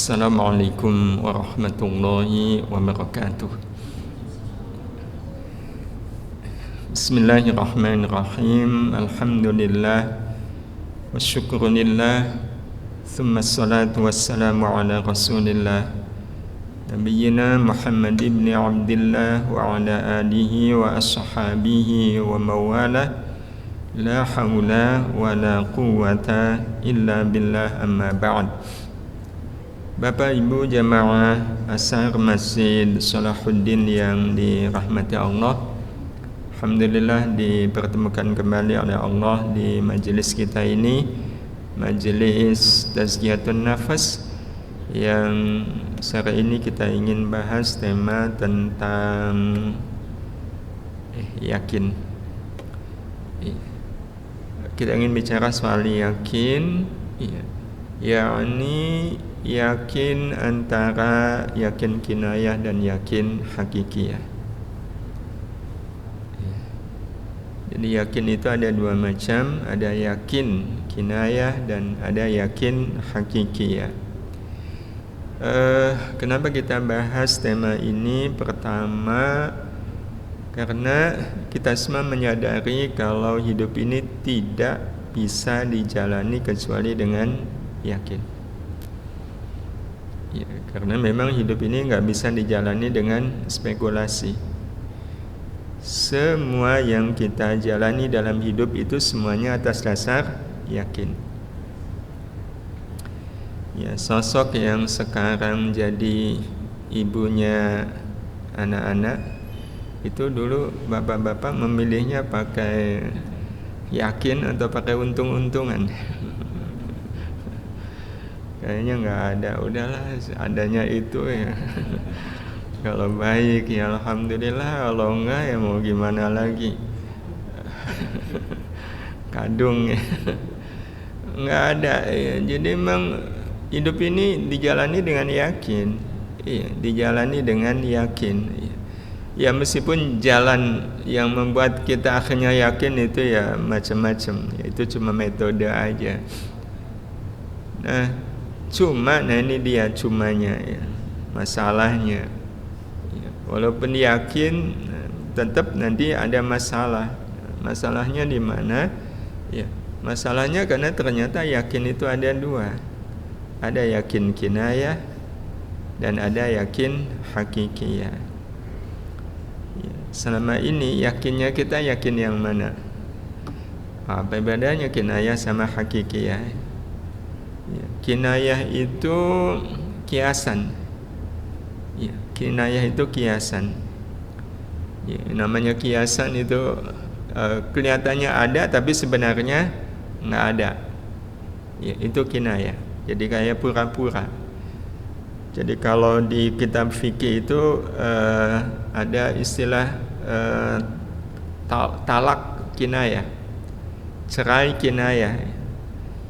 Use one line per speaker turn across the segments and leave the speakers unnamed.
Assalamualaikum warahmatullahi wabarakatuh. Bismillahirrahmanirrahim. Alhamdulillah wa syukrulillah. Thumma salatu wassalamu ala rasulillah Nabiyyina Muhammad ibn Abdillah wa ala alihi wa ashabihi wa mawala. La hawla wa la quwwata illa billah, amma ba'd. Bapak Ibu jamaah Ashar Masjid Salahuddin yang dirahmati Allah, alhamdulillah dipertemukan kembali oleh Allah di majelis kita ini, majelis Tazkiyatun Nafas, yang sore ini kita ingin bahas tema tentang yakin. Kita ingin bicara soal yakin, yakni yakin antara yakin kinayah dan yakin hakikiyah. Jadi yakin itu ada dua macam, ada yakin kinayah dan ada yakin hakikiyah. Kenapa kita bahas tema ini? Pertama, karena kita semua menyadari kalau hidup ini tidak bisa dijalani kecuali dengan yakin. Ya, karena memang hidup ini nggak bisa dijalani dengan spekulasi. Semua yang kita jalani dalam hidup itu semuanya atas dasar yakin. Ya, sosok yang sekarang jadi ibunya anak-anak itu dulu bapak-bapak memilihnya pakai yakin atau pakai untung-untungan. Kayaknya nggak ada, udahlah adanya itu ya. Kalau baik ya alhamdulillah, kalau enggak ya mau gimana lagi. Kadung ya. Nggak ada ya. Jadi memang hidup ini dijalani dengan yakin. Iya, dijalani dengan yakin. Ya meskipun jalan yang membuat kita akhirnya yakin itu ya macam-macam. Ya, itu cuma metode aja. Nah ini dia cumanya ya, masalahnya ya, walaupun yakin tetap nanti ada masalah. Masalahnya di mana? Ya, masalahnya karena ternyata yakin itu ada dua, ada yakin kinayah dan ada yakin hakikiyah. Ya, selama ini yakinnya kita yakin yang mana? Apa bedanya kinayah sama hakikiyah? Ya, kinayah itu kiasan. Ya, kinayah itu kiasan. Ya, namanya kiasan itu kelihatannya ada tapi sebenarnya nggak ada. Ya, itu kinayah. Jadi kayak pura-pura. Jadi kalau di kitab fikih itu ada istilah talak kinayah, cerai kinayah.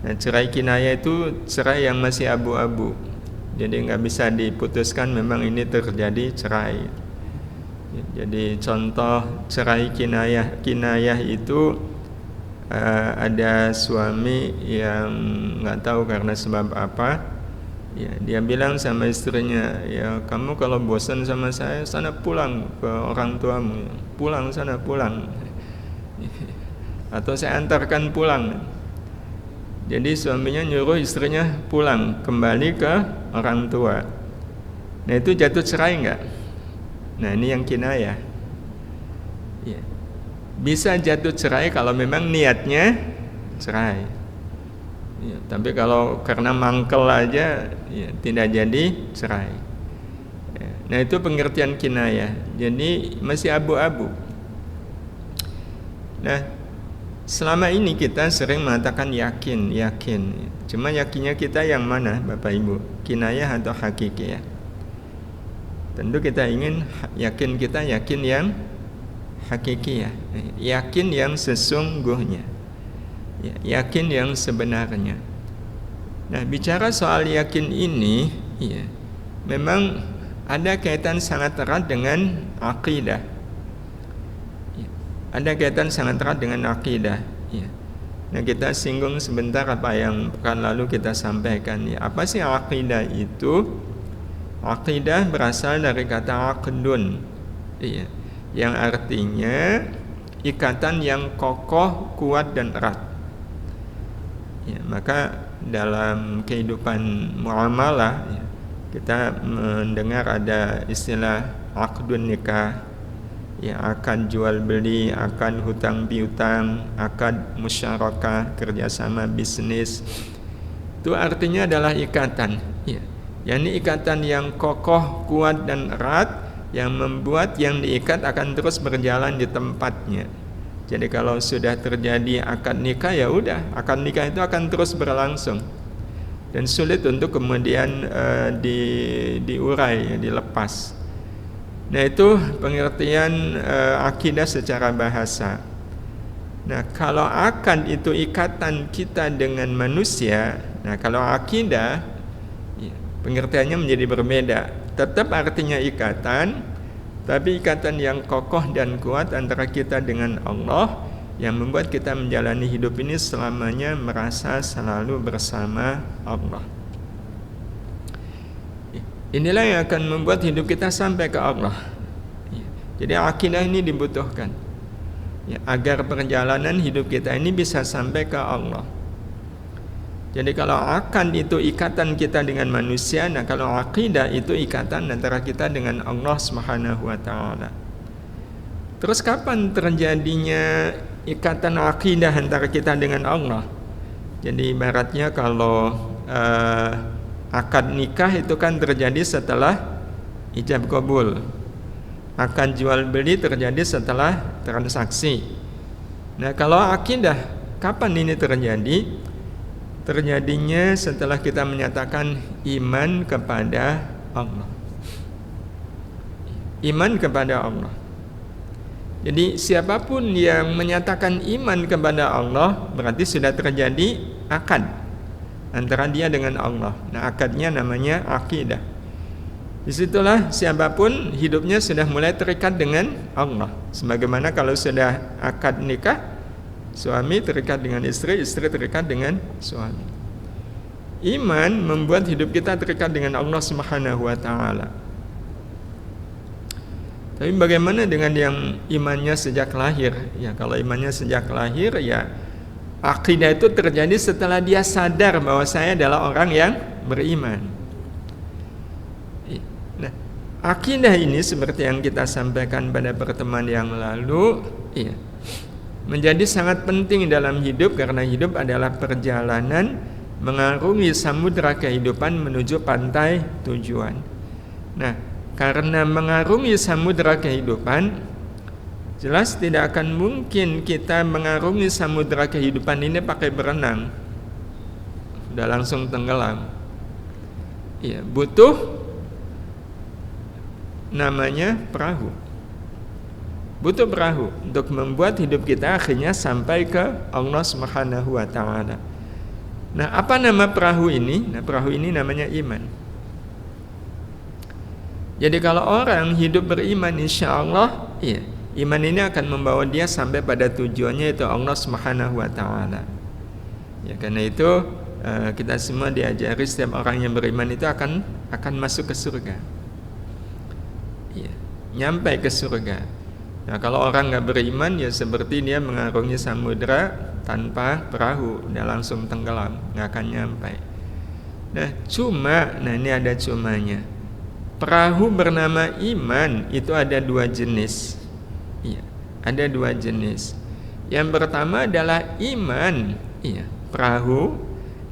Nah, cerai kinayah itu cerai yang masih abu-abu. Jadi nggak bisa diputuskan memang ini terjadi cerai. Jadi contoh cerai kinayah itu ada suami yang nggak tahu karena sebab apa. Ya, dia bilang sama istrinya, ya kamu kalau bosan sama saya, sana pulang ke orang tuamu. Pulang sana, pulang. Atau saya antarkan pulang. Jadi suaminya nyuruh istrinya pulang, kembali ke orang tua. Nah itu jatuh cerai enggak? Nah ini yang kinayah ya. Bisa jatuh cerai kalau memang niatnya cerai ya, tapi kalau karena mangkel aja ya, tidak jadi cerai ya. Nah itu pengertian kinayah. Jadi masih abu-abu. Nah selama ini kita sering mengatakan yakin. Cuma yakinnya kita yang mana Bapak Ibu? Kinayah atau hakikiyah? Tentu kita ingin yakin kita yakin yang hakikiyah. Yakin yang sesungguhnya. Yakin yang sebenarnya. Nah, bicara soal yakin ini, ya, memang ada kaitan sangat erat dengan akidah. Ada kaitan sangat erat dengan akidah. Ya. Nah, kita singgung sebentar apa yang pekan lalu kita sampaikan ya. Apa sih akidah itu? Akidah berasal dari kata aqdun. Iya. Yang artinya ikatan yang kokoh, kuat dan erat. Ya, maka dalam kehidupan muamalah ya, kita mendengar ada istilah aqdun nikah, ya, akad jual beli, akad hutang piutang, akad musyarakah, kerjasama bisnis. Itu artinya adalah ikatan, ya. Yakni ikatan yang kokoh, kuat dan erat, yang membuat yang diikat akan terus berjalan di tempatnya. Jadi kalau sudah terjadi akad nikah, ya udah, akad nikah itu akan terus berlangsung dan sulit untuk kemudian diurai, ya, dilepas. Nah, itu pengertian akidah secara bahasa. Nah, kalau akad itu ikatan kita dengan manusia, nah kalau akidah ya, pengertiannya menjadi berbeda. Tetap artinya ikatan, tapi ikatan yang kokoh dan kuat antara kita dengan Allah yang membuat kita menjalani hidup ini selamanya merasa selalu bersama Allah. Inilah yang akan membuat hidup kita sampai ke Allah. Jadi akidah ini dibutuhkan ya, agar perjalanan hidup kita ini bisa sampai ke Allah. Jadi kalau akad itu ikatan kita dengan manusia, nah kalau akidah itu ikatan antara kita dengan Allah Subhanahu wa taala. Terus kapan terjadinya ikatan akidah antara kita dengan Allah? Jadi ibaratnya kalau akad nikah itu kan terjadi setelah ijab qabul. Akad jual beli terjadi setelah transaksi. Nah, kalau akidah kapan ini terjadi? Terjadinya setelah kita menyatakan iman kepada Allah. Iman kepada Allah. Jadi siapapun yang menyatakan iman kepada Allah berarti sudah terjadi akad antara dia dengan Allah. Nah, akadnya namanya akidah. Disitulah siapapun hidupnya sudah mulai terikat dengan Allah. Sebagaimana kalau sudah akad nikah, suami terikat dengan istri, istri terikat dengan suami. Iman membuat hidup kita terikat dengan Allah Subhanahu wa taala. Tapi bagaimana dengan yang imannya sejak lahir? Ya, kalau imannya sejak lahir, ya akidah itu terjadi setelah dia sadar bahwa saya adalah orang yang beriman. Nah, akidah ini seperti yang kita sampaikan pada pertemuan yang lalu, ya, menjadi sangat penting dalam hidup karena hidup adalah perjalanan mengarungi samudera kehidupan menuju pantai tujuan. Nah, karena mengarungi samudera kehidupan, jelas tidak akan mungkin kita mengarungi samudera kehidupan ini pakai berenang. Udah langsung tenggelam. Ya, butuh namanya perahu. Butuh perahu untuk membuat hidup kita akhirnya sampai ke Allah Subhanahu wa taala. Nah, apa nama perahu ini? Nah, perahu ini namanya iman. Jadi kalau orang hidup beriman, insya Allah, ya, iman ini akan membawa dia sampai pada tujuannya, yaitu Allah Subhanahu wa taala. Ya, karena itu kita semua diajari setiap orang yang beriman itu akan masuk ke surga. Ya, nyampe ke surga. Nah, kalau orang nggak beriman, ya seperti dia mengarungi samudera tanpa perahu, dia langsung tenggelam, nggak akan nyampe. Nah, ini ada cumanya. Perahu bernama iman itu ada dua jenis. Iya, ada dua jenis. Yang pertama adalah iman, iya, perahu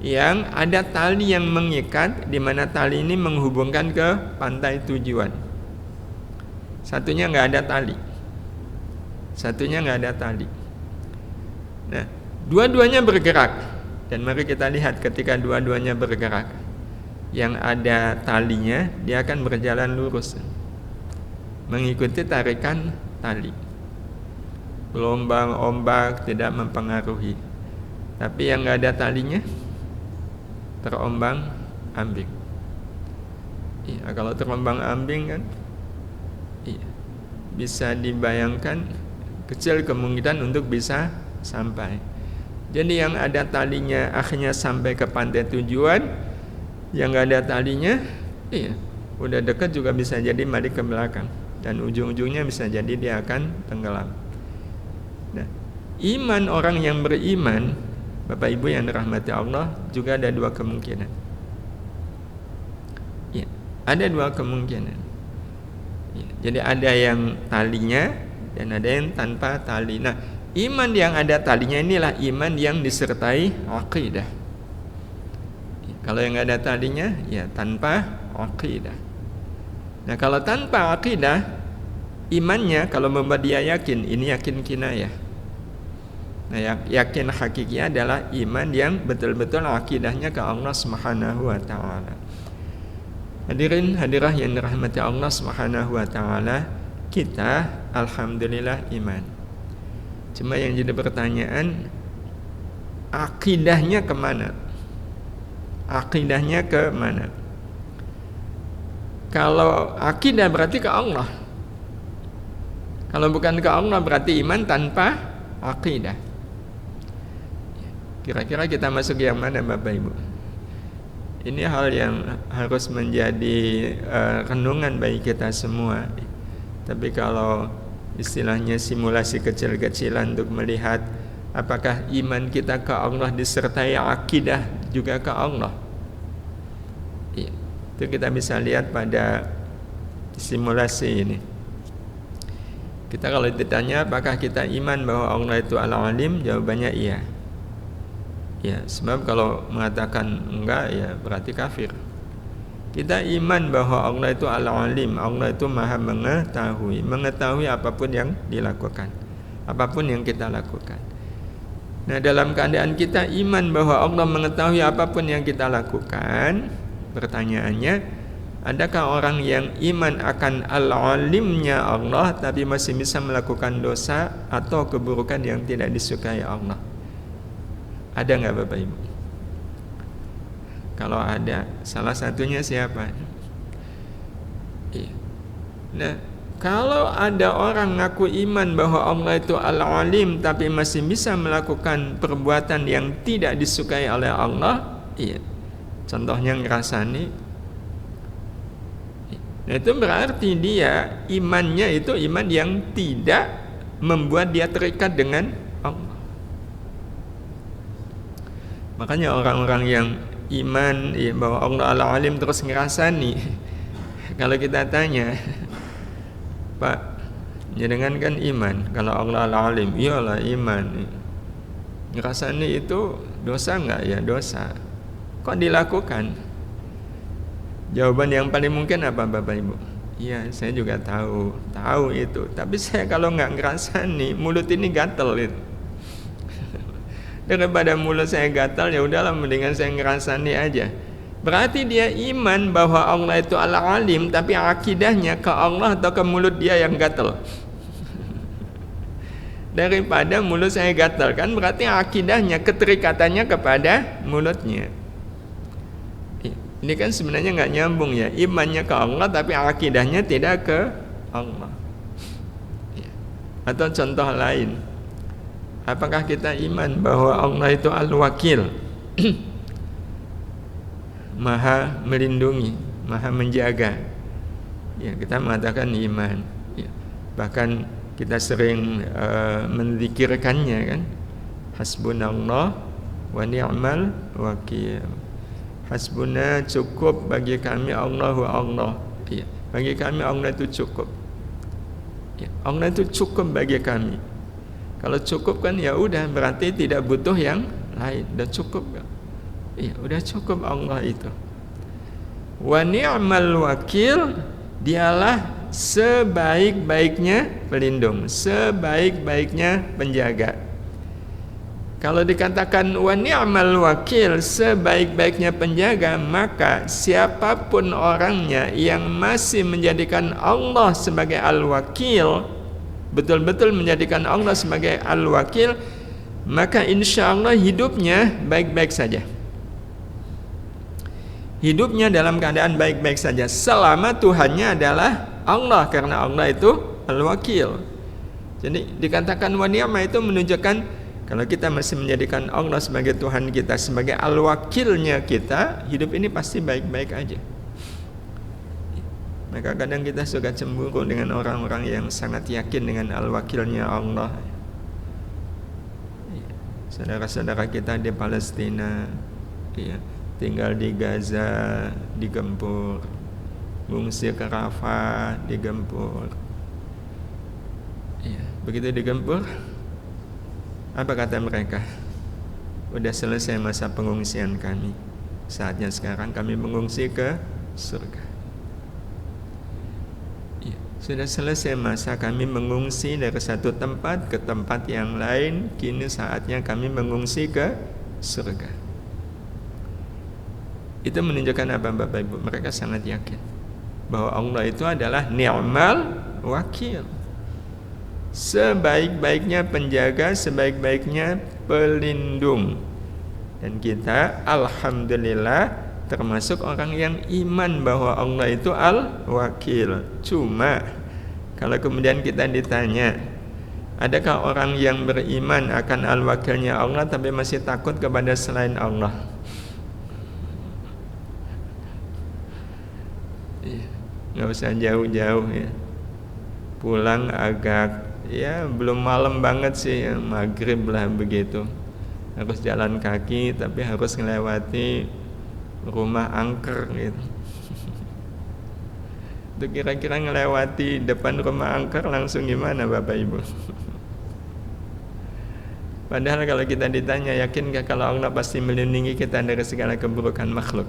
yang ada tali yang mengikat, di mana tali ini menghubungkan ke pantai tujuan. Satunya nggak ada tali. Nah, dua-duanya bergerak. Dan mari kita lihat ketika dua-duanya bergerak, yang ada talinya dia akan berjalan lurus, mengikuti tarikan tali. Gelombang, ombak tidak mempengaruhi. Tapi yang nggak ada talinya terombang ambing. Iya, kalau terombang ambing kan, iya, bisa dibayangkan kecil kemungkinan untuk bisa sampai. Jadi yang ada talinya akhirnya sampai ke pantai tujuan, yang nggak ada talinya, udah dekat juga bisa jadi balik ke belakang, dan ujung-ujungnya bisa jadi dia akan tenggelam. Nah, iman orang yang beriman, Bapak Ibu yang dirahmati Allah, juga ada dua kemungkinan. Ya, ada dua kemungkinan. Ya, jadi ada yang talinya dan ada yang tanpa tali. Nah, iman yang ada talinya inilah iman yang disertai aqidah. Kalau yang ada talinya, ya tanpa aqidah. Nah, kalau tanpa aqidah, imannya kalau membuat dia yakin, ini yakin kinayah. Nah, yakin hakiki adalah iman yang betul-betul akidahnya ke Allah Subhanahu wa taala. Hadirin hadirah yang dirahmati Allah Subhanahu wa taala, kita alhamdulillah iman. Cuma yang jadi pertanyaan, akidahnya kemana? Akidahnya ke mana? Kalau akidah berarti ke Allah. Kalau bukan ke Allah berarti iman tanpa akidah. Kira-kira kita masuk yang mana, Bapak Ibu? Ini hal yang harus menjadi renungan bagi kita semua. Tapi kalau istilahnya simulasi kecil-kecilan untuk melihat apakah iman kita ke Allah disertai akidah juga ke Allah, itu kita bisa lihat pada simulasi ini. Kita kalau ditanya apakah kita iman bahwa Allah itu Al-Alim, jawabannya iya. Ya, sebab kalau mengatakan enggak, ya berarti kafir. Kita iman bahwa Allah itu Al-Alim, Allah itu Maha mengetahui apapun yang dilakukan, apapun yang kita lakukan. Nah, dalam keadaan kita iman bahwa Allah mengetahui apapun yang kita lakukan, pertanyaannya, adakah orang yang iman akan Al-Alimnya Allah tapi masih bisa melakukan dosa atau keburukan yang tidak disukai Allah? Ada nggak, Bapak Ibu? Kalau ada, salah satunya siapa? Nah, kalau ada orang ngaku iman bahwa Allah itu Al-Alim tapi masih bisa melakukan perbuatan yang tidak disukai oleh Allah, contohnya ngerasani, nah itu berarti dia imannya itu iman yang tidak membuat dia terikat dengan Allah. Makanya orang-orang yang iman bahwa Allah Al-Alim terus ngerasani, kalau kita tanya, Pak, jenengan kan iman kalau Allah Al-Alim? Iyalah iman. Ngerasani itu dosa enggak? Ya dosa. Kok dilakukan? Jawaban yang paling mungkin apa, Bapak Ibu? Iya, saya juga tahu itu. Tapi saya kalau nggak ngerasani, mulut ini gatel itu. Daripada mulut saya gatal, ya udahlah mendingan saya ngerasani aja. Berarti dia iman bahwa Allah itu Al-Alim, tapi akidahnya ke Allah atau ke mulut dia yang gatal. Daripada mulut saya gatal, kan berarti akidahnya, keterikatannya kepada mulutnya. Ini kan sebenarnya nggak nyambung ya, imannya ke Allah tapi akidahnya tidak ke Allah. Atau contoh lain, apakah kita iman bahwa Allah itu Al-Wakil, Maha melindungi, Maha menjaga? Ya, kita mengatakan iman. Ya, bahkan kita sering menzikirkannya kan, Hasbunallah wa ni'mal wakil. Hasbuna, cukup bagi kami Allahu Allah. Ya, bagi kami Allah itu cukup. Ya, Allah itu cukup bagi kami. Kalau cukup kan ya udah, berarti tidak butuh yang lain. Udah cukup kan? Ya, udah cukup Allah itu. Wa ni'mal wakil, dialah sebaik-baiknya pelindung, sebaik-baiknya penjaga. Kalau dikatakan wa ni'mal wakil, sebaik-baiknya penjaga, maka siapapun orangnya yang masih menjadikan Allah sebagai al-wakil, betul-betul menjadikan Allah sebagai al-wakil, maka insya Allah hidupnya baik-baik saja. Hidupnya dalam keadaan baik-baik saja selama Tuhannya adalah Allah, karena Allah itu al-wakil. Jadi dikatakan wa ni'mah itu menunjukkan Kalau kita masih menjadikan Allah sebagai Tuhan kita, sebagai al-wakilnya kita, hidup ini pasti baik-baik aja. Maka kadang kita suka cemburu dengan orang-orang yang sangat yakin dengan al-wakilnya Allah. Saudara-saudara kita di Palestina, ya, tinggal di Gaza digempur, mengungsi ke Rafah digempur. Ya, begitu digempur, apa kata mereka? Udah selesai masa pengungsian kami, saatnya sekarang kami mengungsi ke surga. Ya, sudah selesai masa kami mengungsi dari satu tempat ke tempat yang lain, kini saatnya kami mengungsi ke surga. Itu menunjukkan apa Bapak Ibu? Mereka sangat yakin bahwa Allah itu adalah ni'mal wakil, sebaik-baiknya penjaga, sebaik-baiknya pelindung. Dan kita alhamdulillah termasuk orang yang iman bahwa Allah itu al-wakil. Cuma kalau kemudian kita ditanya, adakah orang yang beriman akan al-wakilnya Allah tapi masih takut kepada selain Allah? Nggak usah jauh-jauh ya, pulang agak ya belum malam banget sih ya, maghrib lah begitu, harus jalan kaki tapi harus melewati rumah angker gitu. Itu kira-kira ngelewati depan rumah angker langsung gimana Bapak Ibu? Padahal kalau kita ditanya, yakin gak kalau Allah pasti melindungi kita dari segala keburukan makhluk?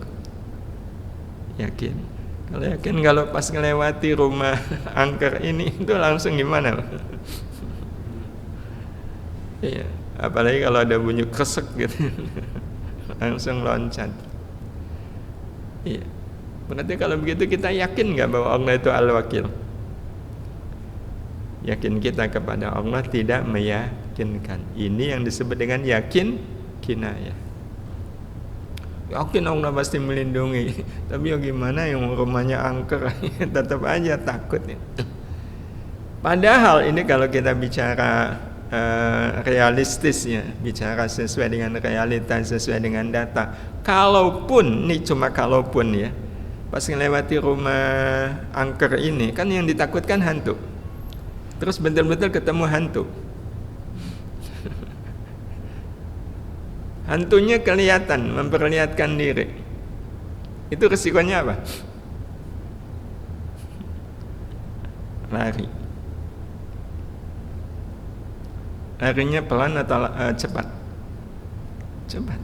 Yakin. Kalau yakin kalau pas ngelewati rumah angker ini itu langsung gimana? Iya, apalagi kalau ada bunyi kresek gitu, langsung loncat. Iya, berarti kalau begitu kita yakin nggak bahwa Allah itu al-wakil? Yakin kita kepada Allah tidak meyakinkan. Ini yang disebut dengan yakin kinayah. Yakin Allah pasti melindungi, tapi ya gimana yang rumahnya angker, tetap aja takut ya. Padahal ini kalau kita bicara realistis ya, bicara sesuai dengan realitas, sesuai dengan data. Kalaupun, ini cuma kalaupun ya, pas melewati rumah angker ini, kan yang ditakutkan hantu. Terus betul-betul ketemu hantu. Hantunya kelihatan, memperlihatkan diri. Itu resikonya apa? Lari. Larinya pelan atau cepat? Cepat.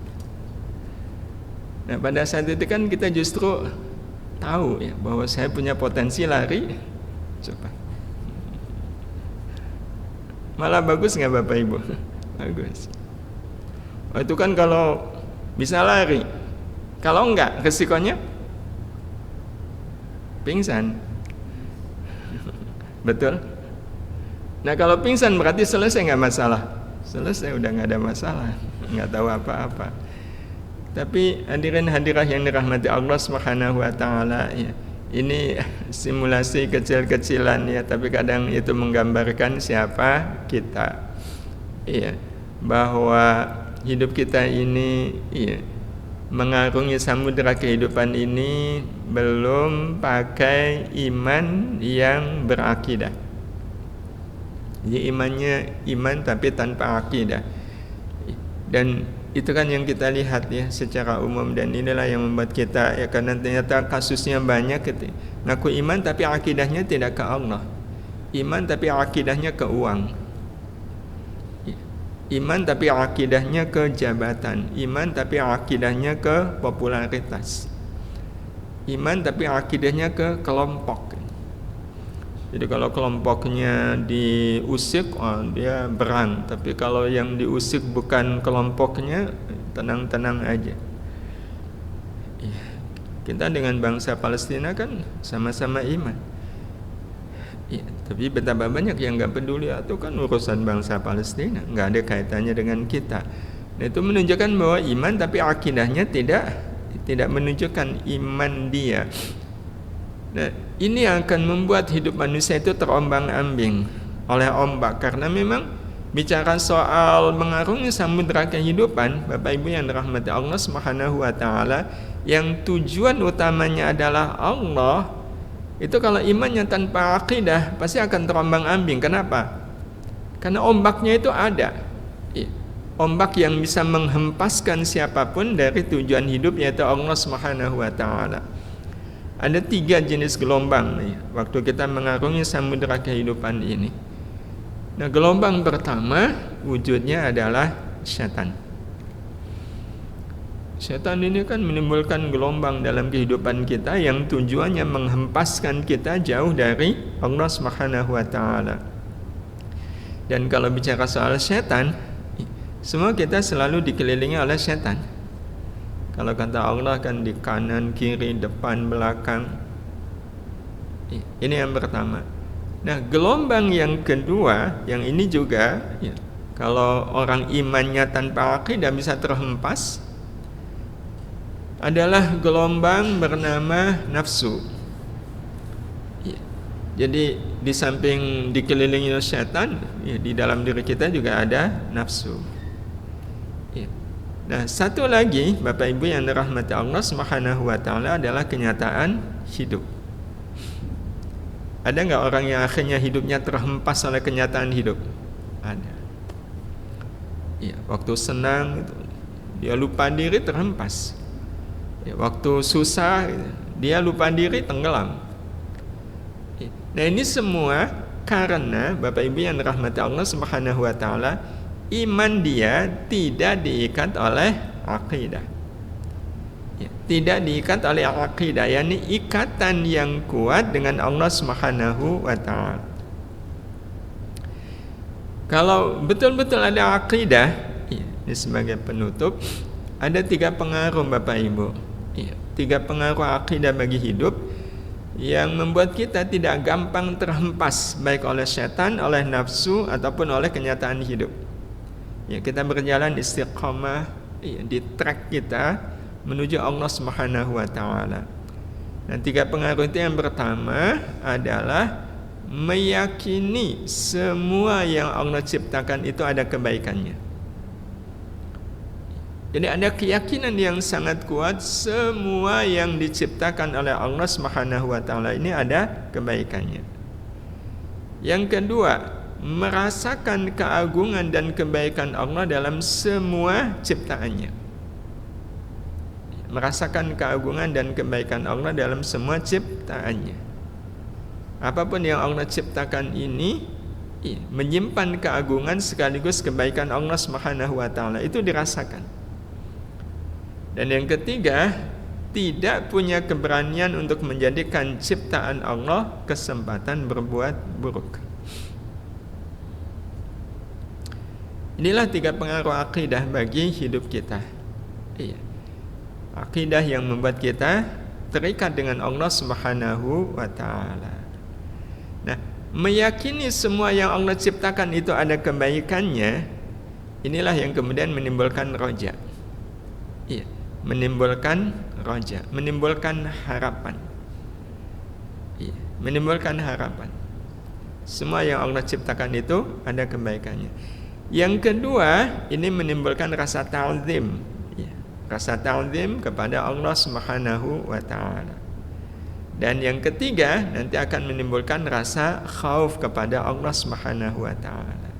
Nah pada saat itu kan kita justru tahu ya bahwa saya punya potensi lari cepat. Malah bagus nggak Bapak Ibu? Bagus. Oh, itu kan kalau bisa lari. Kalau enggak, resikonya pingsan. Betul? Nah kalau pingsan berarti selesai nggak masalah? Selesai, udah nggak ada masalah, nggak tahu apa-apa. Tapi hadirin hadirah yang dirahmati Allah Subhanahu wa taala ya. Ini simulasi kecil-kecilan ya, tapi kadang itu menggambarkan siapa kita. Iya, bahwa hidup kita ini iya, mengarungi samudera kehidupan ini belum pakai iman yang berakidah. Jadi imannya iman tapi tanpa akidah. Dan itu kan yang kita lihat ya secara umum, dan inilah yang membuat kita ya, karena ternyata kasusnya banyak gitu. Ngaku iman tapi akidahnya tidak ke Allah. Iman tapi akidahnya ke uang. Iman tapi akidahnya ke jabatan. Iman tapi akidahnya ke popularitas. Iman tapi akidahnya ke kelompok. Jadi kalau kelompoknya diusik, oh, dia berang. Tapi kalau yang diusik bukan kelompoknya, tenang-tenang aja. Ya, kita dengan bangsa Palestina kan sama-sama iman. Ya, tapi betapa banyak yang nggak peduli, itu kan urusan bangsa Palestina, nggak ada kaitannya dengan kita. Nah, itu menunjukkan bahwa iman tapi akidahnya tidak menunjukkan iman dia. Nah, ini yang akan membuat hidup manusia itu terombang-ambing oleh ombak, karena memang bicara soal mengarungi samudera kehidupan, Bapak Ibu yang dirahmati Allah Subhanahu wa taala, yang tujuan utamanya adalah Allah, itu kalau imannya tanpa akidah pasti akan terombang-ambing. Kenapa? Karena ombaknya itu ada. Ombak yang bisa menghempaskan siapapun dari tujuan hidup, yaitu Allah Subhanahu wa taala. Ada 3 jenis gelombang nih, waktu kita mengarungi samudera kehidupan ini. Nah, gelombang pertama wujudnya adalah setan. Setan ini kan menimbulkan gelombang dalam kehidupan kita yang tujuannya menghempaskan kita jauh dari Allah Subhanahu wa taala. Dan kalau bicara soal setan, semua kita selalu dikelilingi oleh setan. Kalau kata Allah kan di kanan, kiri, depan, belakang. Ini yang pertama. Nah, gelombang yang kedua, yang ini juga kalau orang imannya tanpa akidah bisa terhempas, adalah gelombang bernama nafsu. Jadi di samping dikelilingi oleh setan, di dalam diri kita juga ada nafsu. Nah, satu lagi Bapak Ibu yang dirahmati Allah Subhanahu wa taala adalah kenyataan hidup. Ada nggak orang yang akhirnya hidupnya terhempas oleh kenyataan hidup? Ada. Waktu senang dia lupa diri, terhempas. Waktu susah dia lupa diri, tenggelam. Nah, ini semua karena Bapak Ibu yang dirahmati Allah Subhanahu wa taala, iman dia tidak diikat oleh akidah. Tidak diikat oleh akidah, yakni ikatan yang kuat dengan Allah Subhanahu wa taala. Kalau betul-betul ada akidah, ini sebagai penutup, ada 3 pengaruh Bapak Ibu. 3 pengaruh akidah bagi hidup yang membuat kita tidak gampang terhempas baik oleh setan, oleh nafsu ataupun oleh kenyataan hidup. Kita berjalan istiqamah di track kita menuju Allah Subhanahu wa taala. Nah, 3 pengaruh itu, yang pertama adalah meyakini semua yang Allah ciptakan itu ada kebaikannya. Jadi ada keyakinan yang sangat kuat semua yang diciptakan oleh Allah Subhanahu wa taala ini ada kebaikannya. Yang kedua, merasakan keagungan dan kebaikan Allah dalam semua ciptaannya. Merasakan keagungan dan kebaikan Allah dalam semua ciptaannya. Apapun yang Allah ciptakan ini menyimpan keagungan sekaligus kebaikan Allah Subhanahu wa taala, itu dirasakan. Dan yang ketiga, tidak punya keberanian untuk menjadikan ciptaan Allah kesempatan berbuat buruk. Inilah 3 pengaruh akidah bagi hidup kita. Akidah yang membuat kita terikat dengan Allah Subhanahu wa taala. Nah, meyakini semua yang Allah ciptakan itu ada kebaikannya, inilah yang kemudian menimbulkan roja. Menimbulkan roja, menimbulkan harapan. Menimbulkan harapan. Semua yang Allah ciptakan itu ada kebaikannya. Yang kedua, ini menimbulkan rasa ta'zim, rasa ta'zim kepada Allah Subhanahu wa taala. Dan yang ketiga, nanti akan menimbulkan rasa khauf kepada Allah Subhanahu wa taala.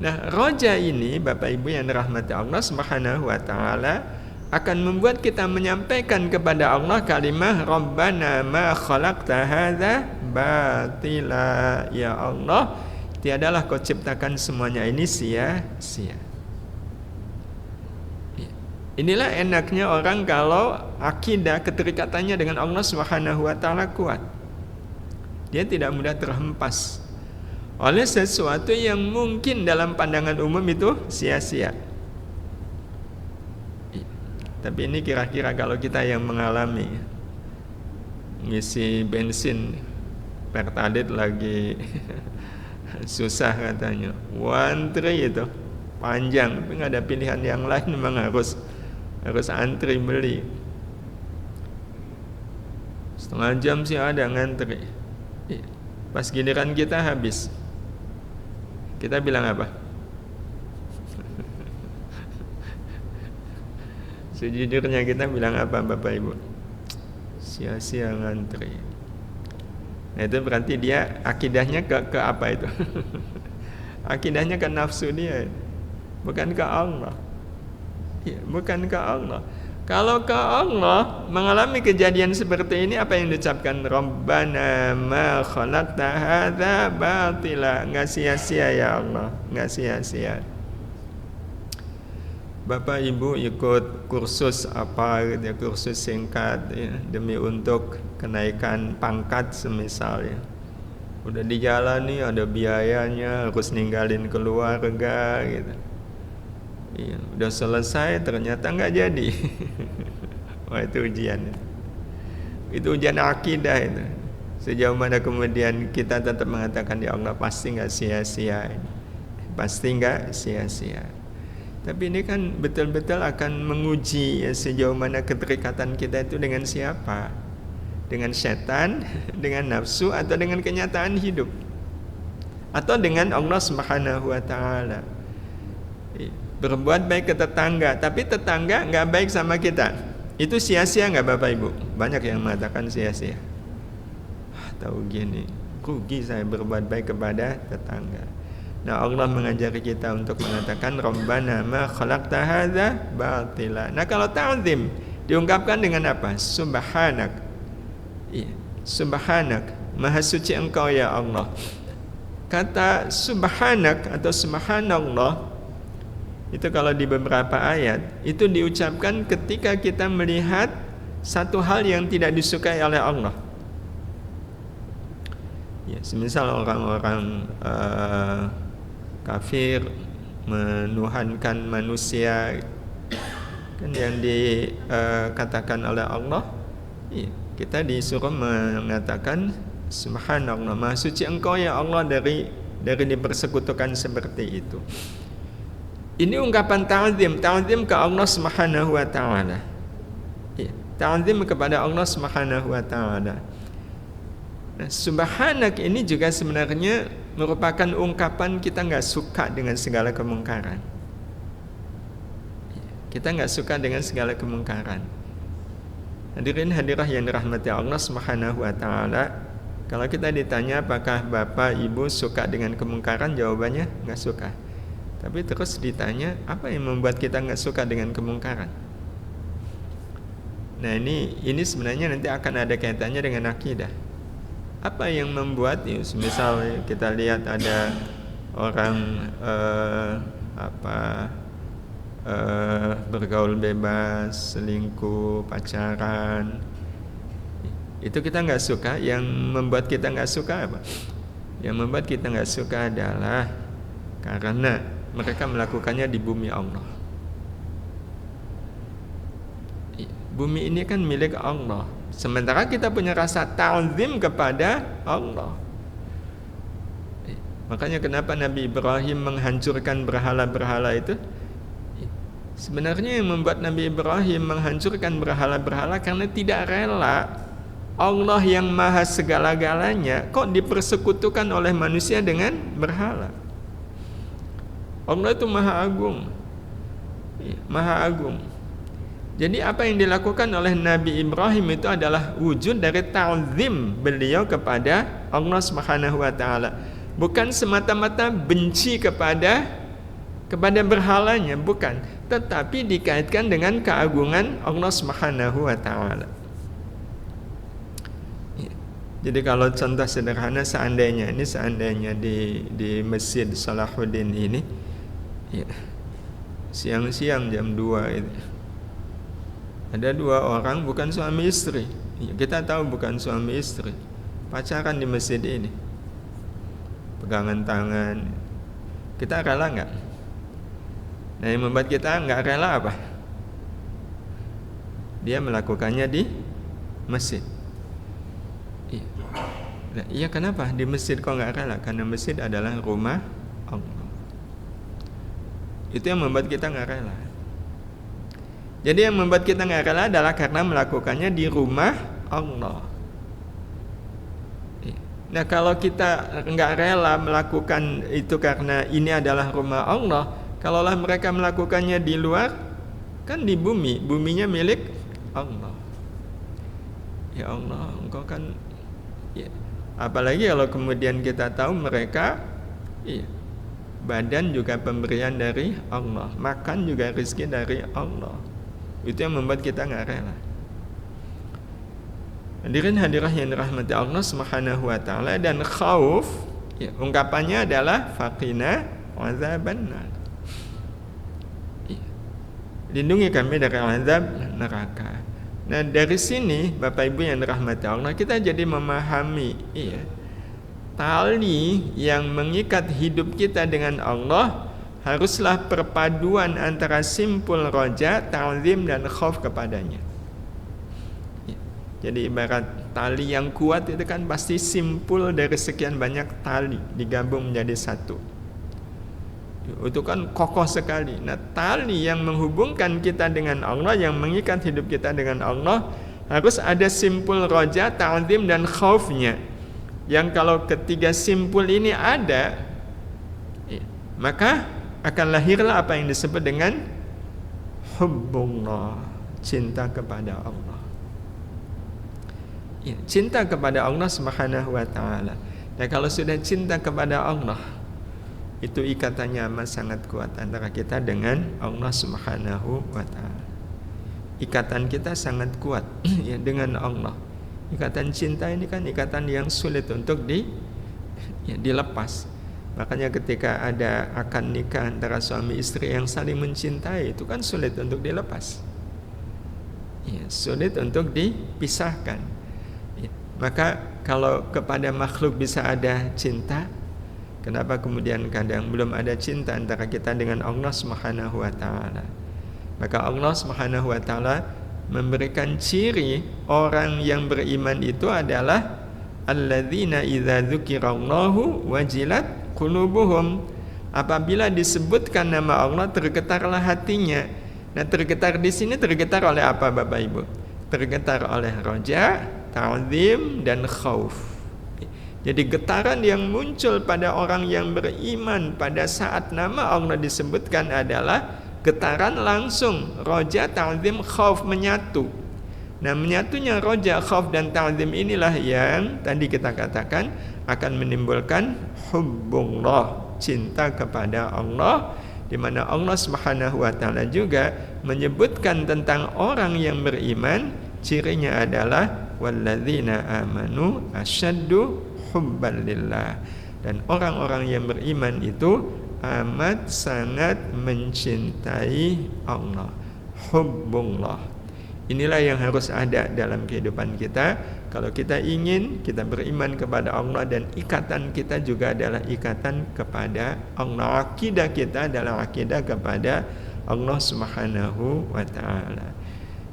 Nah, roja ini Bapak Ibu yang dirahmati Allah Subhanahu wa taala akan membuat kita menyampaikan kepada Allah kalimah Rabbana ma khalaqta hadza batila, ya Allah, tiadalah kau ciptakan semuanya ini sia-sia. Inilah enaknya orang kalau akidah keterikatannya dengan Allah Subhanahu wa taala kuat. Dia tidak mudah terhempas oleh sesuatu yang mungkin dalam pandangan umum itu sia-sia. Tapi ini kira-kira kalau kita yang mengalami ngisi bensin Pertalite lagi susah katanya, antri itu panjang, tapi nggak ada pilihan yang lain, memang harus antri beli. Setengah jam sih ada ngantri, pas giliran kita habis. Kita bilang apa? Sejujurnya kita bilang apa Bapak Ibu? Sia-sia ngantri. Nah itu berarti dia akidahnya ke apa itu? Akidahnya ke nafsu dia, bukan ke Allah. Ya, bukan ke Allah. Kalau ke Allah mengalami kejadian seperti ini, apa yang diucapkan? Rabbana ma khalaqta hadza batila. Enggak sia-sia ya Allah, enggak sia-sia. Bapak Ibu ikut kursus apa gitu ya, kursus singkat ya, demi untuk kenaikan pangkat semisal ya. Udah dijalani, ada biayanya, harus ninggalin keluarga gitu. Iya, udah selesai ternyata nggak jadi. Wah itu ujian. Itu ujian akidah itu. Sejauh mana kemudian kita tetap mengatakan ya Allah pasti nggak sia-sia, pasti nggak sia-sia. Tapi ini kan betul-betul akan menguji ya, sejauh mana keterikatan kita itu dengan siapa, dengan setan, dengan nafsu, atau dengan kenyataan hidup, atau dengan Allah Subhanahu Wa Taala. Berbuat baik ke tetangga, tapi tetangga nggak baik sama kita, itu sia-sia nggak Bapak Ibu? Banyak yang mengatakan sia-sia. Tahu gini, rugi saya berbuat baik kepada tetangga. Nah Allah mengajari kita untuk mengatakan Rabbana ma khalaqta hadza batila. Nah kalau ta'zim diungkapkan dengan apa? Subhanak. Iya, Subhanak, Maha suci Engkau ya Allah. Kata Subhanak atau Subhanallah itu kalau di beberapa ayat itu diucapkan ketika kita melihat satu hal yang tidak disukai oleh Allah. Ya, semisal orang-orang kafir menuhankan manusia, kan yang dikatakan oleh Allah, ya, kita disuruh mengatakan Subhanallah, Maha suci Engkau ya Allah dari dipersekutukan seperti itu. Ini ungkapan ta'zim ke Allah Subhanahu wa taala. Ya, ta'zim kepada Allah Subhanahu wa taala. Nah, Subhanak ini juga sebenarnya merupakan ungkapan kita nggak suka dengan segala kemungkaran. Kita nggak suka dengan segala kemungkaran. Hadirin hadirah yang dirahmati Allah Subhanahu wa taala, kalau kita ditanya apakah Bapak Ibu suka dengan kemungkaran, jawabannya nggak suka. Tapi terus ditanya apa yang membuat kita nggak suka dengan kemungkaran? Nah ini sebenarnya nanti akan ada kaitannya dengan akidah. Apa yang membuat, ya, misal kita lihat ada orang bergaul bebas, selingkuh, pacaran, itu kita nggak suka. Yang membuat kita nggak suka apa? Yang membuat kita nggak suka adalah karena mereka melakukannya di bumi Allah. Bumi ini kan milik Allah, sementara kita punya rasa ta'zim kepada Allah. Makanya kenapa Nabi Ibrahim menghancurkan berhala-berhala itu? Sebenarnya yang membuat Nabi Ibrahim menghancurkan berhala-berhala karena tidak rela Allah yang maha segala-galanya kok dipersekutukan oleh manusia dengan berhala. Allah itu maha agung, maha agung. Jadi apa yang dilakukan oleh Nabi Ibrahim itu adalah wujud dari ta'zim beliau kepada Allah Subhanahu wa taala. Bukan semata-mata benci kepada berhalanya, bukan, tetapi dikaitkan dengan keagungan Allah Subhanahu wa taala. Jadi kalau contoh sederhana, seandainya di Masjid Salahuddin ini, ya, siang-siang jam 2 itu ada 2 orang bukan suami istri. Ya, kita tahu bukan suami istri, pacaran di masjid ini, pegangan tangan. Kita rela nggak? Nah yang membuat kita nggak rela apa? Dia melakukannya di masjid. Nah, iya kenapa? Di masjid kok nggak rela? Karena masjid adalah rumah Allah. Itu yang membuat kita nggak rela. Jadi yang membuat kita nggak rela adalah karena melakukannya di rumah Allah. Nah kalau kita nggak rela melakukan itu karena ini adalah rumah Allah, kalaulah mereka melakukannya di luar, kan di bumi, buminya milik Allah. Ya Allah, engkau kan ya. Apalagi kalau kemudian kita tahu mereka iya, badan juga pemberian dari Allah, makan juga rezeki dari Allah. Itu yang membuat kita nggak rela. Hadirin hadirah yang dirahmati Allah Subhanahu wa taala, dan khauf ya, ungkapannya adalah faqina azabannar. Ya. Lindungi kami dari azab neraka. Nah, dari sini Bapak Ibu yang dirahmati Allah, kita jadi memahami iya, tali yang mengikat hidup kita dengan Allah haruslah perpaduan antara simpul roja, ta'zim dan khauf kepadanya. Jadi ibarat tali yang kuat itu kan pasti simpul dari sekian banyak tali digabung menjadi satu. Itu kan kokoh sekali. Nah, tali yang menghubungkan kita dengan Allah, yang mengikat hidup kita dengan Allah, harus ada simpul roja, ta'zim dan khaufnya. Yang kalau ketiga simpul ini ada, maka akan lahirlah apa yang disebut dengan hubbullah, cinta kepada Allah. Ya, cinta kepada Allah Subhanahu wa taala. Dan kalau sudah cinta kepada Allah, itu ikatannya amat sangat kuat antara kita dengan Allah Subhanahu wa taala. Ikatan kita sangat kuat ya dengan Allah. Ikatan cinta ini kan ikatan yang sulit untuk dilepas. Makanya ketika ada akad nikah antara suami istri yang saling mencintai, itu kan sulit untuk dilepas. Ya, sulit untuk dipisahkan. Maka kalau kepada makhluk bisa ada cinta, kenapa kemudian kadang belum ada cinta antara kita dengan Allah Subhanahu wa taala? Maka Allah Subhanahu wa taala memberikan ciri orang yang beriman itu adalah alladzina idza dzukirallahu wajilat qulubuhum. Apabila disebutkan nama Allah, tergetarlah hatinya. Nah, tergetar di sini tergetar oleh apa Bapak Ibu? Tergetar oleh roja, ta'zim dan khauf. Jadi getaran yang muncul pada orang yang beriman pada saat nama Allah disebutkan adalah getaran langsung roja, ta'zim, khauf menyatu. Nah, menyatunya roja, khauf dan ta'zim inilah yang tadi kita katakan akan menimbulkan hubbullah, cinta kepada Allah, di mana Allah Subhanahu wa taala juga menyebutkan tentang orang yang beriman, cirinya adalah walladzina amanu asyaddu hubban lillah. Dan orang-orang yang beriman itu amat sangat mencintai Allah. Hubbullah. Inilah yang harus ada dalam kehidupan kita. Kalau kita ingin kita beriman kepada Allah, dan ikatan kita juga adalah ikatan kepada Allah. Akidah kita adalah akidah kepada Allah Subhanahu wa taala.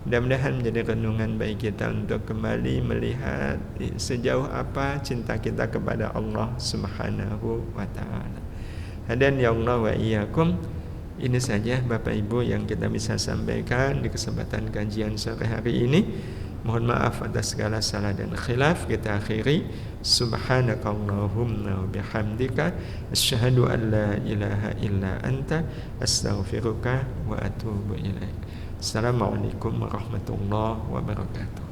Mudah-mudahan menjadi renungan bagi kita untuk kembali melihat sejauh apa cinta kita kepada Allah Subhanahu wa taala. Dan ya Allah wa iyyakum, ini saja Bapak Ibu yang kita bisa sampaikan di kesempatan kajian sore hari ini. Mohon maaf atas segala salah dan khilaf. Kita akhiri subhanakallahumma wa bihamdika asyhadu an la ilaha illa anta astaghfiruka wa atubu ilaik. Assalamualaikum warahmatullahi wabarakatuh.